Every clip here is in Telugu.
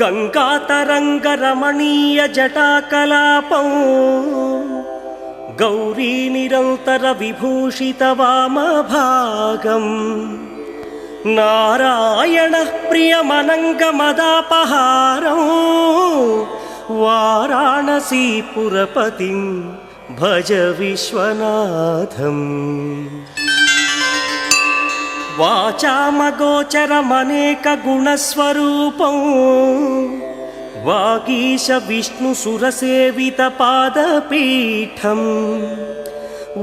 గంగాతరంగరమణీయ జటాకలాపం గౌరీ నిరంతర విభూషిత వామభాగం నారాయణ ప్రియమనంగమదాపహారం వారాణసీపురపతిం భజ విశ్వనాథం. వాచామగోచరమనేక గుణస్వరూపం వాగీశ విష్ణు సురసేవిత పాదపీఠం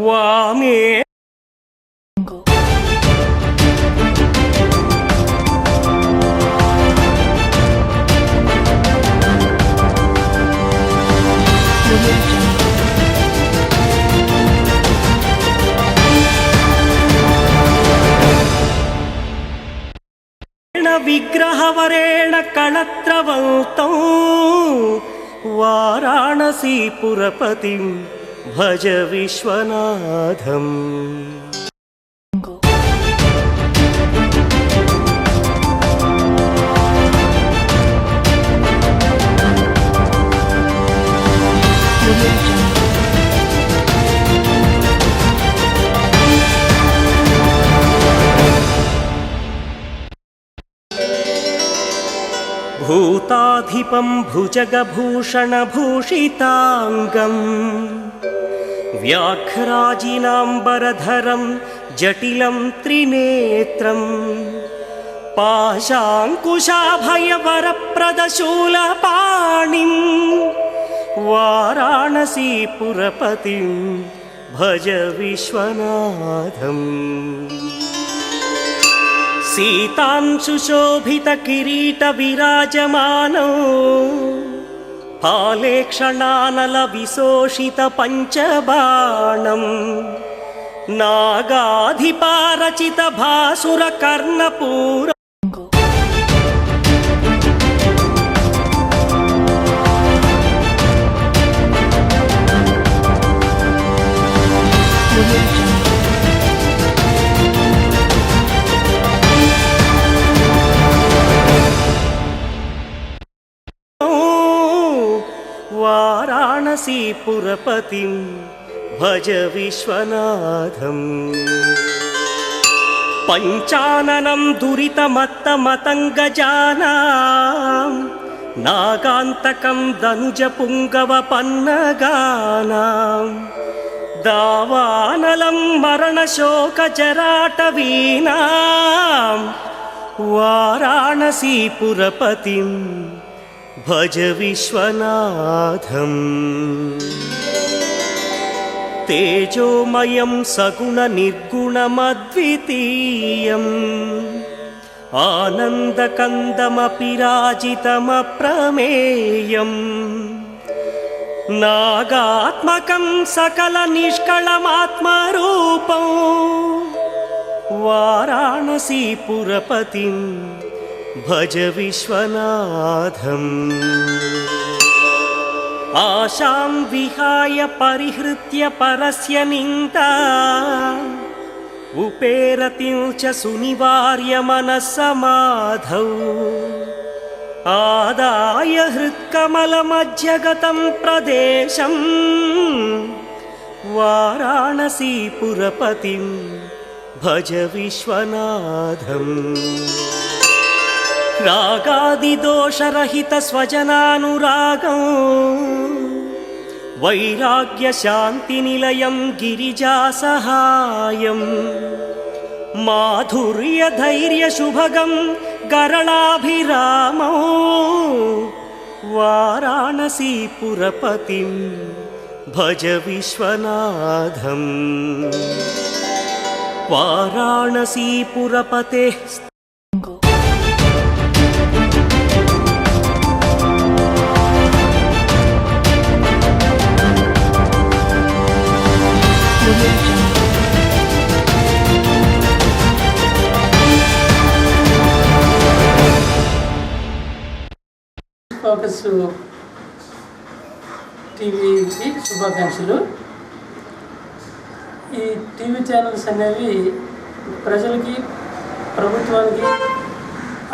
వామే విగ్రహవరేణ కళత్రవంతం వారాణసీపురపతిం భజ విశ్వనాథం. భూతాధిపం భుజగభూషణభూషితాంగం వ్యాఘ్రాజినాంబరధరం జటిలం త్రినేత్రం పాశాంకుశాభయవరప్రదశూలపాణిం వారాణసీపురపతిం భజ విశ్వనాథం. సీతాంశుశోభిత కిరీట విరాజమానో హాలేక్షణానల విశోషిత పంచబాణం నాగాధిపారచిత భాసుర కర్ణపూర వారాణసీపురపతిం భజ విశ్వనాథం. పంచాననం దురితమత్తమతంగజానాం నాగాంతకం ధనుజ పుంగవ పన్నగానాం దావానలం మరణశోకజరాటవీనాం వారాణసీపురపతిం భజ విశ్వనాథం. తేజోమయం సగుణ నిర్గుణమద్వితీయం ఆనందకందమపిరాజితమప్రమేయం నాగాత్మకం సకల నిష్కళమాత్మరూపం వారాణసీపురపతిం భజ విశ్వనాథం. ఆశాం విహాయ పరిహృత్య పరస్య నిందా ఉపేరతిం చ సునివార్య మనస్సమాధౌ ఆదాయ హృత్కమలమధ్యగతం ప్రదేశం వారాణసీపురపతిం భజ విశ్వనాథం. రాగాదిదోషరహిత స్వజనానురాగం వైరాగ్య శాంతి నిలయం గిరిజా సహాయం మాధుర్య ధైర్య శుభగం గరళాభిరామం వారాణసీపురపతిం భజ విశ్వనాథం. వారాణసీపురపతే ఫోకస్ టీవీకి శుభాకాంక్షలు. ఈ టీవీ ఛానల్స్ అనేవి ప్రజలకి ప్రభుత్వానికి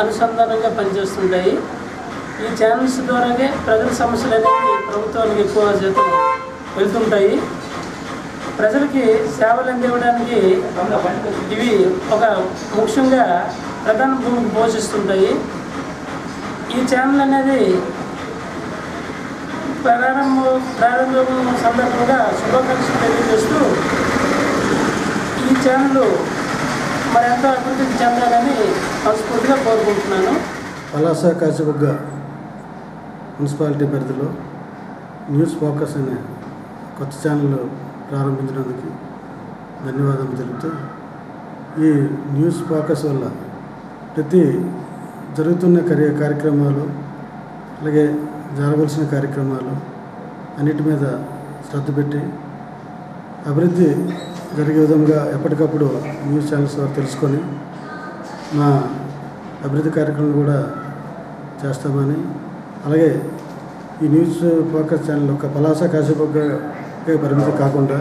అనుసంధానంగా పనిచేస్తుంటాయి. ఈ ఛానల్స్ ద్వారానే ప్రజల సమస్యలు అనేవి ప్రభుత్వానికి ఎక్కువ శాతం వెళ్తుంటాయి. ప్రజలకి సేవలు అందివ్వడానికి ఇవి ఒక ముఖ్యంగా ప్రధాన భూమికి పోషిస్తుంటాయి. ఈ ఛానల్ అనేది ప్రారంభం సందర్భంగా శుభాకాంక్షలు తెలియజేస్తూ ఈ ఛానల్ మరెంతో అభివృద్ధి చెందాలని మనస్ఫూర్తిగా కోరుకుంటున్నాను. పలాస కాచిబుగ్గ మున్సిపాలిటీ పరిధిలో న్యూస్ ఫోకస్ అనే కొత్త ఛానల్ ప్రారంభించినందుకు ధన్యవాదాలు తెలుపుతూ, ఈ న్యూస్ ఫోకస్ వల్ల ప్రతి జరుగుతున్న కార్యక్రమాలు అలాగే జరగవలసిన కార్యక్రమాలు అన్నిటి మీద శ్రద్ధ పెట్టి అభివృద్ధి జరిగే విధంగా ఎప్పటికప్పుడు న్యూస్ ఛానల్స్ ద్వారా తెలుసుకొని మా అభివృద్ధి కార్యక్రమాలు కూడా చేస్తామని, అలాగే ఈ న్యూస్ ఫోకస్ ఛానల్ ఒక పలాస కాశీబుగ్గకే పరిమితి కాకుండా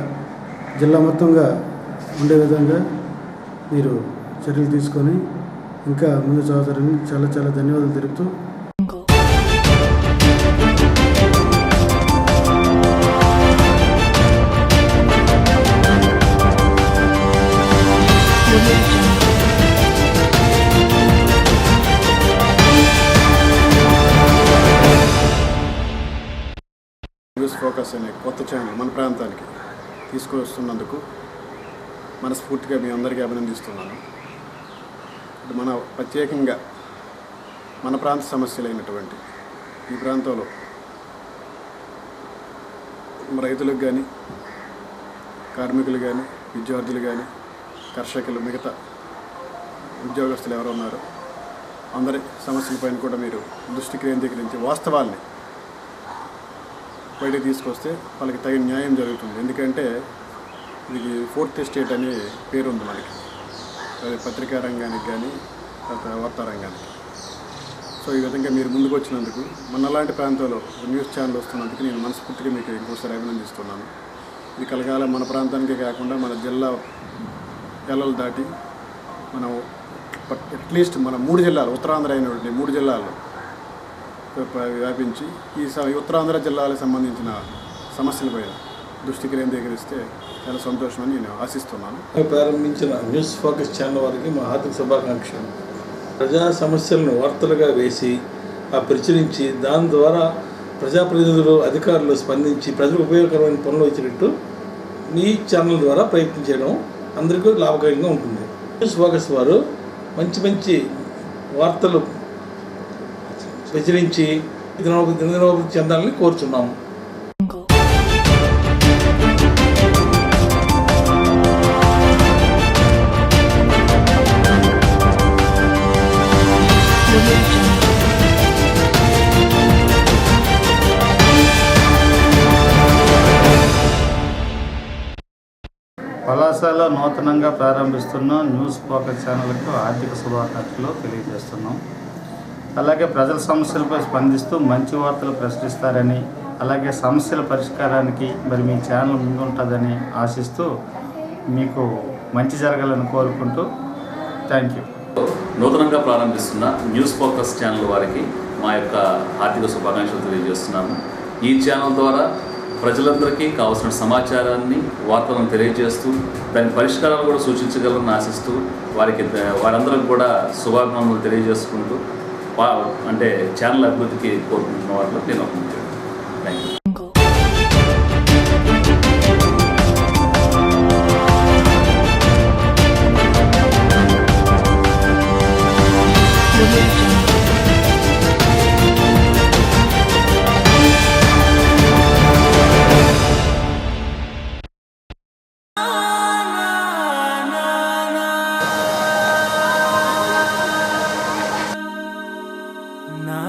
జిల్లా మొత్తంగా ఉండే విధంగా మీరు చర్యలు తీసుకొని ఇంకా ముందు చదువుతారని చాలా చాలా ధన్యవాదాలు తెలుపుతూ న్యూస్ ఫోకస్ అనే కొత్త ఛానల్ మన ప్రాంతానికి తీసుకొస్తున్నందుకు మనస్ఫూర్తిగా మీ అందరికీ అభినందిస్తున్నాను. మన ప్రత్యేకంగా మన ప్రాంత సమస్యలైనటువంటి ఈ ప్రాంతంలో రైతులకు కానీ, కార్మికులు కానీ, విద్యార్థులు కానీ, కర్షకులు, మిగతా ఉద్యోగస్తులు ఎవరు ఉన్నారో అందరి సమస్యలపైన కూడా మీరు దృష్టి కేంద్రీకరించి వాస్తవాల్ని బయటకు తీసుకొస్తే వాళ్ళకి తగిన న్యాయం జరుగుతుంది. ఎందుకంటే ఇది ఫోర్త్ ఎస్టేట్ అనే పేరు ఉంది మనకి, అది పత్రికా రంగానికి కానీ వార్తా రంగానికి. సో ఈ విధంగా మీరు ముందుకు వచ్చినందుకు, మన అలాంటి ప్రాంతాల్లో న్యూస్ ఛానల్ వస్తున్నందుకు నేను మనస్ఫూర్తిగా మీకు ఇంకోసారి అభినందిస్తున్నాను. ఇది కలగాల మన ప్రాంతానికే కాకుండా మన జిల్లా ఎల్లలు దాటి మనం అట్లీస్ట్ మన 3 జిల్లాలు, ఉత్తరాంధ్ర అయినటువంటి 3 జిల్లాల్లో వ్యాపించి ఈ ఉత్తరాంధ్ర జిల్లాలకు సంబంధించిన సమస్యలపైన దృష్టి కేంద్రీకరిస్తే చాలా సంతోషమని నేను ఆశిస్తున్నాను. ప్రారంభించిన న్యూస్ ఫోకస్ ఛానల్ వారికి మా హార్దిక శుభాకాంక్షలు. ప్రజా సమస్యలను వార్తలుగా వేసి ప్రచురించి దాని ద్వారా ప్రజాప్రతినిధులు, అధికారులు స్పందించి ప్రజలకు ఉపయోగకరమైన పనులు ఇచ్చినట్టు మీ ఛానల్ ద్వారా ప్రయత్నం చేయడం అందరికీ లాభకరంగా ఉంటుంది. న్యూస్ ఫోకస్ వారు మంచి మంచి వార్తలు ప్రచురించి దినోభివృద్ధి చెందాలని కోరుచున్నాము. పలాసలో నూతనంగా ప్రారంభిస్తున్న న్యూస్ ఫోకస్ ఛానల్కు ఆర్థిక శుభాకాంక్షలు తెలియజేస్తున్నాం. అలాగే ప్రజల సమస్యలపై స్పందిస్తూ మంచి వార్తలు ప్రచురిస్తారని, అలాగే సమస్యల పరిష్కారానికి మరి మీ ఛానల్ ముందుంటుందని ఆశిస్తూ మీకు మంచి జరగాలని కోరుకుంటూ థ్యాంక్ యూ. నూతనంగా ప్రారంభిస్తున్న న్యూస్ ఫోకస్ ఛానల్ వారికి మా యొక్క ఆర్థిక శుభాకాంక్షలు తెలియజేస్తున్నాము. ఈ ఛానల్ ద్వారా ప్రజలందరికీ కావాల్సిన సమాచారాన్ని, వార్తలను తెలియజేస్తూ దాని పరిష్కారాలు కూడా సూచించగలరని ఆశిస్తూ వారందరికీ కూడా శుభాకాంక్షలు తెలియజేసుకుంటూ అంటే ఛానల్ అభివృద్ధికి కోరుకుంటున్న వారిలో నేను ఒక ముఖ్యం. Thank you. నా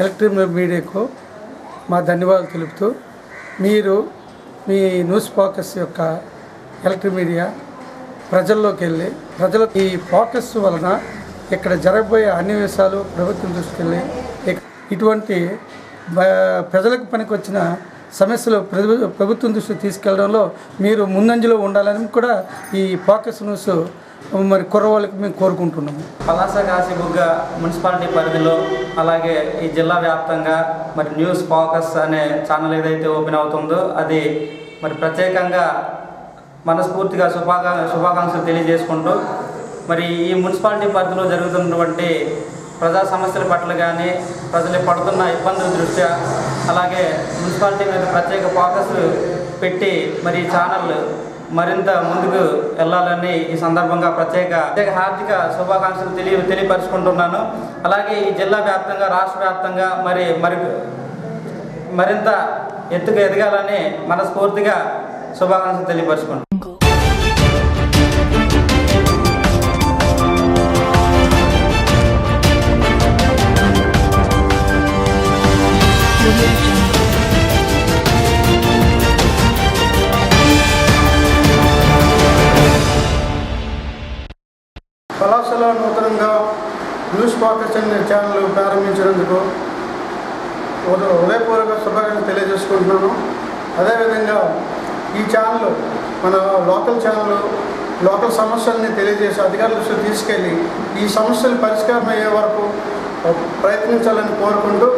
ఎలక్ట్రిక్ మీడియాకు మా ధన్యవాదాలు తెలుపుతూ మీరు మీ న్యూస్ ఫోకస్ యొక్క ఎలక్ట్రిక్ మీడియా ప్రజల్లోకి వెళ్ళి ప్రజలకు ఈ ఫోకస్ వలన ఇక్కడ జరగబోయే అన్ని విషయాలు ప్రభుత్వం దృష్టికి వెళ్ళి ఇటువంటి ప్రజలకు పనికొచ్చిన సమస్యలు ప్రభుత్వం దృష్టికి తీసుకెళ్లడంలో మీరు ముందంజలో ఉండాలని కూడా ఈ ఫోకస్ న్యూస్ మరి కుర్రవాళ్ళకి మేము కోరుకుంటున్నాము. పలాస కాశీబుగ్గ మున్సిపాలిటీ పరిధిలో అలాగే ఈ జిల్లా వ్యాప్తంగా మరి న్యూస్ ఫోకస్ అనే ఛానల్ ఏదైతే ఓపెన్ అవుతుందో అది మరి ప్రత్యేకంగా మనస్ఫూర్తిగా శుభాకాంక్షలు తెలియజేసుకుంటూ మరి ఈ మున్సిపాలిటీ పరిధిలో జరుగుతున్నటువంటి ప్రజా సమస్యల పట్ల కానీ ప్రజలు పడుతున్న ఇబ్బందుల దృష్ట్యా అలాగే మున్సిపాలిటీ మీద ప్రత్యేక ఫోకస్ పెట్టి మరి ఈ ఛానల్ మరింత ముందుకు వెళ్ళాలని ఈ సందర్భంగా ప్రత్యేక హార్దిక శుభాకాంక్షలు తెలియపరుచుకుంటున్నాను. అలాగే ఈ జిల్లా వ్యాప్తంగా రాష్ట్ర వ్యాప్తంగా మరింత ఎత్తుకు ఎదగాలని మనస్ఫూర్తిగా శుభాకాంక్షలు తెలియపరుచుకుంటున్నాను. పలాసలో నూతనంగా న్యూస్ ఫోకస్ అనే ఛానల్ ప్రారంభించినందుకు ఉదయపూర్వక శుభాకాంక్షలు తెలియజేసుకుంటున్నాను. అదేవిధంగా ఈ ఛానల్ మన లోకల్ సమస్యల్ని తెలియజేసి అధికారుల దృష్టికి తీసుకెళ్ళి ఈ సమస్యలు పరిష్కారం అయ్యే వరకు ప్రయత్నించాలని కోరుకుంటూ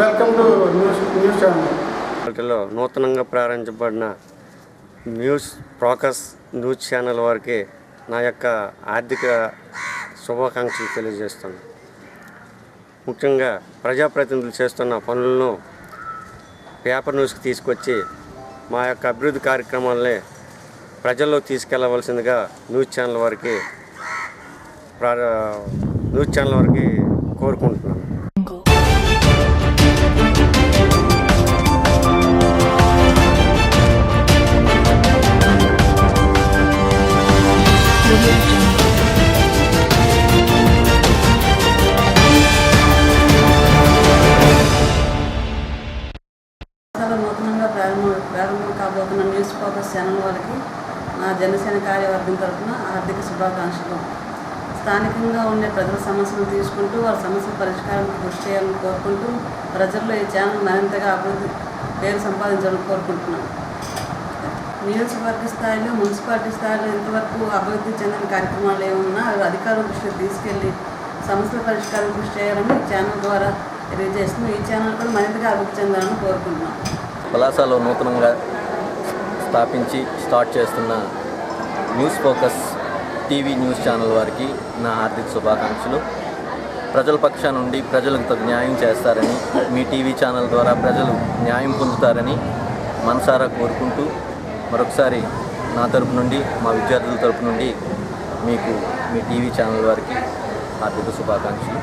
వెల్కమ్ టు న్యూస్ ఛానల్. వాటిలో నూతనంగా ప్రారంభించబడిన న్యూస్ ఫోకస్ న్యూస్ ఛానల్ వారికి నా యొక్క ఆర్థిక శుభాకాంక్షలు తెలియజేస్తున్నాను. ముఖ్యంగా ప్రజాప్రతినిధులు చేస్తున్న పనులను పేపర్ న్యూస్కి తీసుకొచ్చి మా యొక్క అభివృద్ధి కార్యక్రమాలనే ప్రజల్లో తీసుకెళ్లవలసిందిగా న్యూస్ ఛానల్ వారికి కోరుకుంటున్నాను. నూతనంగా ప్రారంభం కాబోతున్న న్యూస్ ఫోకస్ ఛానల్ వారికి నా జనసేన కార్యవర్గం తరఫున ఆర్థిక శుభాకాంక్షలు. స్థానికంగా ఉండే ప్రజల సమస్యలు తీసుకుంటూ వారి సమస్యల పరిష్కారానికి కృషి చేయాలని కోరుకుంటూ ప్రజల్లో ఈ ఛానల్ మరింతగా అభివృద్ధి పేరు సంపాదించాలని కోరుకుంటున్నాను. నియోజకవర్గ స్థాయిలో మున్సిపాలిటీ స్థాయిలో ఇంతవరకు అభివృద్ధి చెందిన కార్యక్రమాలు ఏమన్నా అధికారుల దృష్టికి తీసుకెళ్లి సమస్యల పరిష్కారం కృషి చేయాలని ఛానల్ ద్వారా తెలియజేస్తున్నాం. ఈ ఛానల్ కూడా మరింతగా అభివృద్ధి చెందాలని కోరుకుంటున్నాం. పలాసలో నూతనంగా స్టార్ట్ చేస్తున్న news focus TV news channel వారికి నా హార్దిక శుభాకాంక్షలు. ప్రజల పక్షాన నుండి ప్రజలకు తగు న్యాయం చేస్తారని, మీ టీవీ ఛానల్ ద్వారా ప్రజలు న్యాయం పొందుతారని మనసారా కోరుకుంటూ మరొకసారి నా తరపు నుండి మా విద్యార్థుల తరపు నుండి మీకు మీ టీవీ ఛానల్ వారికి హార్దిక శుభాకాంక్షలు.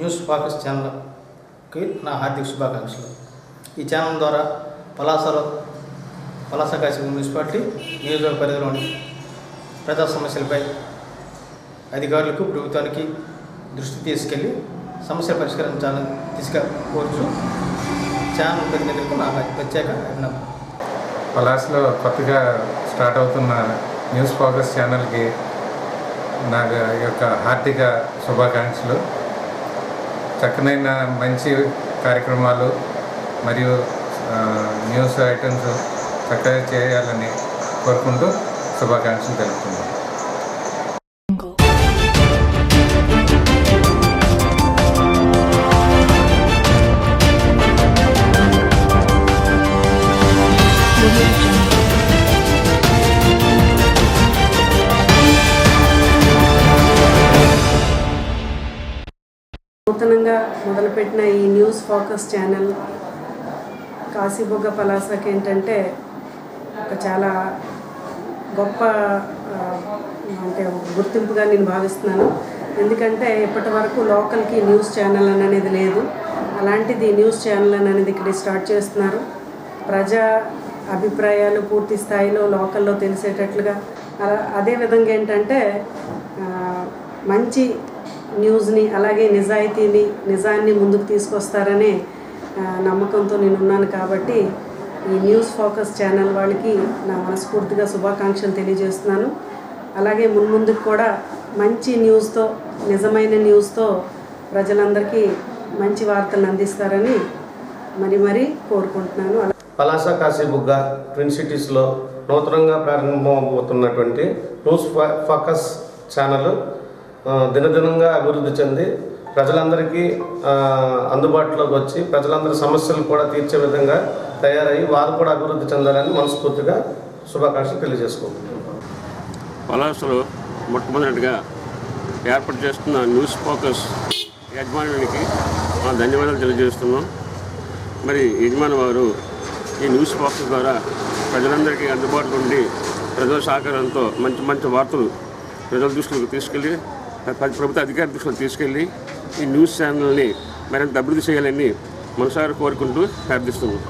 న్యూస్ ఫోకస్ ఛానల్కి నా హార్దిక శుభాకాంక్షలు. ఈ ఛానల్ ద్వారా పలాస కాశీ మున్సిపాలిటీ నియోజకవర్గ పరిధిలోని ప్రజా సమస్యలపై అధికారులకు ప్రభుత్వానికి దృష్టి తీసుకెళ్లి సమస్య పరిష్కరించాలని కోరుచు ఛానల్ ప్రతినిధులకు నా ప్రత్యేక అభినందన. పలాసలో కొత్తగా స్టార్ట్ అవుతున్న న్యూస్ ఫోకస్ ఛానల్కి నా యొక్క హార్దిక శుభాకాంక్షలు. చక్కనైన మంచి కార్యక్రమాలు మరియు న్యూస్ ఐటమ్స్ చక్కగా చేయాలని కోరుకుంటూ శుభాకాంక్షలు తెలుపుతున్నాను. నూతనంగా మొదలుపెట్టిన ఈ న్యూస్ ఫోకస్ ఛానల్ కాశీబుగ్గ పలాసకి ఏంటంటే ఒక చాలా గొప్ప అంటే గుర్తింపుగా నేను భావిస్తున్నాను. ఎందుకంటే ఇప్పటి వరకు లోకల్కి న్యూస్ ఛానల్ అనేది లేదు. అలాంటిది న్యూస్ ఛానల్ అనేది ఇక్కడ స్టార్ట్ చేస్తున్నారు. ప్రజా అభిప్రాయాలు పూర్తి స్థాయిలో లోకల్లో తెలిసేటట్లుగా, అదేవిధంగా ఏంటంటే మంచి న్యూస్ని అలాగే నిజాన్ని ముందుకు తీసుకొస్తారనే నమ్మకంతో నేనున్నాను. కాబట్టి ఈ న్యూస్ ఫోకస్ ఛానల్ వాళ్ళకి నా మనస్ఫూర్తిగా శుభాకాంక్షలు తెలియజేస్తున్నాను. అలాగే మున్ముందుకు కూడా మంచి న్యూస్తో, నిజమైన న్యూస్తో ప్రజలందరికీ మంచి వార్తలను అందిస్తారని మరీ కోరుకుంటున్నాను. పలాస కాశీబుగ్గ ట్విన్ సిటీస్లో నూతనంగా ప్రారంభమవుతున్నటువంటి న్యూస్ ఫోకస్ ఛానల్ దినదినంగా అభివృద్ధి చెంది ప్రజలందరికీ అందుబాటులోకి వచ్చి ప్రజలందరి సమస్యలు కూడా తీర్చే విధంగా తయారయ్యి వారు కూడా అభివృద్ధి చెందాలని మనస్ఫూర్తిగా శుభాకాంక్షలు తెలియజేసుకుంటున్నాను. పలాసలో మొట్టమొదటిగా ఏర్పాటు చేస్తున్న న్యూస్ ఫోకస్ యజమానికి మా ధన్యవాదాలు తెలియజేస్తున్నాం. మరి యజమాని వారు ఈ న్యూస్ ఫోకస్ ద్వారా ప్రజలందరికీ అందుబాటులో ఉండి ప్రజల సహకారంతో మంచి వార్తలు ప్రజల దృష్టిలోకి తీసుకెళ్ళి ప్రభుత్వ అధికార దృష్టిలో తీసుకెళ్ళి ఈ న్యూస్ ఛానల్ని మరింత అభివృద్ధి చేయాలని మనసారా కోరుకుంటూ ప్రార్థిస్తున్నాం.